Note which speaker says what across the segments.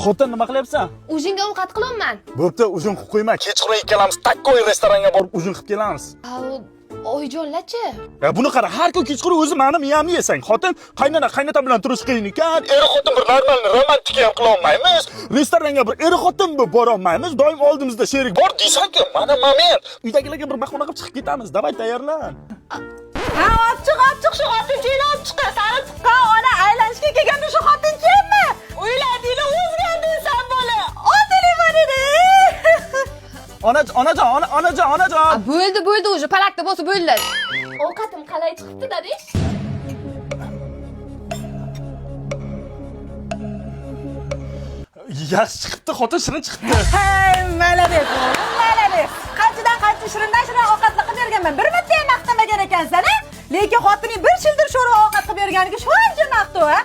Speaker 1: Xotin nima qilyapsan?
Speaker 2: O'zingga ovqat qilaman.
Speaker 1: Bo'pti, ujin qilib qo'yma. Kechqurun ikkalamiz takkoy restoranga borib ujin qilib kelamiz.
Speaker 2: Oyijonlar-chi?
Speaker 1: Ya buni qara, har kun kechqurun o'zi meni miyamni yesang. Xotin qaynota bilan turish qiyin ekan. Xotin bir normal romantika ham qila olmaymiz. Restoranga bir xotin bo'lib bora olmaymiz. Doim oldimizda sherik bor deysan-ku, mana moment. Uydagilarga bir bahona qilib chiqib ketamiz. Davay tayyorlan.
Speaker 3: Ha, ochiq shu xotinchini olib chiqar. Sani tuqqan ona aylanishga kelganda shu xotinchimi? O'yladinglar, o'zgardingsan bola. Ol telefonini.
Speaker 1: Onajon.
Speaker 2: Bo'ldi, o'sha palakda bo'lsa bo'ldi. Ovqatim qalay chiqibdi, dadi?
Speaker 1: Yaxshi chiqibdi, xotin shirin chiqibdi.
Speaker 3: Hey, malades. Qancha shirindan ovqatni qilib berganman. Bir marta ham maqtamagan ekansan, a? Lekin xotining bir shildir sho'rva ovqat qilib berganiga shuncha maqtov, a?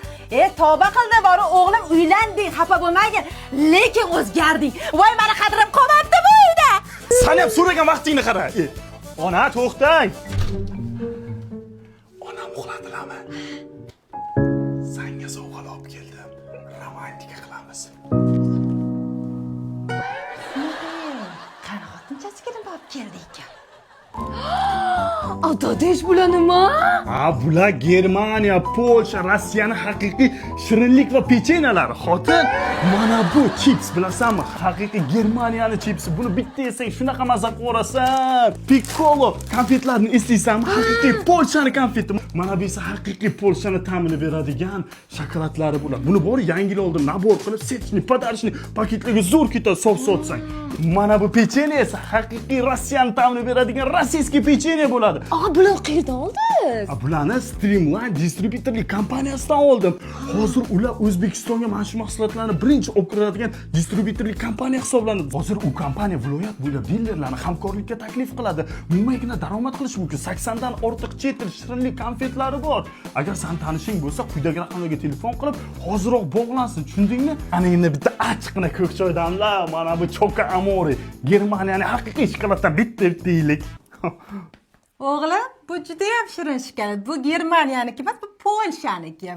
Speaker 3: Tavba qildi, bori o'g'lim uylanding, xafa bo'lmagin, lekin o'zgarding. Voy, meni qadrim qolmabdi bu uyda.
Speaker 1: Sen ham so'ragan vaqtingni qara. Ona, to'xtang. Onam uxladilarmi? Senga sovg'alar olib keldim. Romantika qilamiz.
Speaker 3: Qani xotinchasiga nima olib keldi ekan?
Speaker 2: Adadish bular nima?
Speaker 1: Bular Germaniya, Polsha, Rossiyaning haqiqiy shirinlik va pechenyalar. Xotin, mana bu chips bilasanmi? Haqiqiy Germaniyaning chipsi. Buni bitta yesang shunaqa mazza qo'rasan. Piccolo konfetlarni eslaysanmi? Haqiqiy Polshaning konfeti. Mana bu esa haqiqiy Polshaning ta'mini beradigan shokoladlari bular. Buni bor yangiloldim, nabor qilib, setishni, podarishni paketlarga zo'r ketadi sotsang. Mana bu pechenye esa haqiqiy Rossiyaning ta'mini beradigan rossiyskiy pechenye bo'ladi.
Speaker 2: Bular qayerdan oldingiz?
Speaker 1: Bularni Streamline distributorlik kompaniyasidan oldim. Hozir ular O'zbekistonga mana shu mahsulotlarni birinchi olib kiradigan distributorlik kompaniya hisoblanadi. Hozir u kompaniya viloyat bo'ylab dilerlarni hamkorlikka taklif qiladi. Mo'maygina daromad qilish mumkin. 80 dan ortiq chet el shirinlik konfetlari bor. Agar sen tanishing bo'lsa, quyidagi raqamlarga telefon qilib, hoziroq bog'lansin. Tushundingmi? Ana endi bitta achchiqna ko'k choydamlar, mana bu Choka Amore. Germaniyaning haqiqiy shokoladdan bitta yeylik.
Speaker 3: O'g'lim, bu juda ham shirin shokolad. Bu Germaniyaniki emas, bu Polshaniki.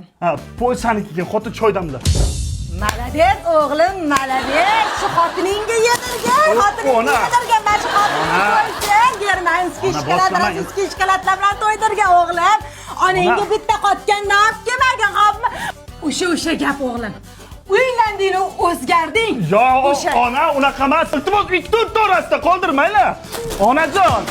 Speaker 1: Polshaniki, xotin choydamlar.
Speaker 3: Malades o'g'lim, malades. Shu xotiningga yedirgan, mana shu xotiningga germanskiy shokolad, rossiyskiy shokoladlar bilan to'ydirgan o'g'lim. Onangga bitta qotgan naf kelmagan, xo'pmi? O'sha gap o'g'lim. Uylandinglar, o'zgarding.
Speaker 1: Yo, ona, unaqa emas. Iltimos, ikki to'rt orasida qoldirmanglar. Onajon.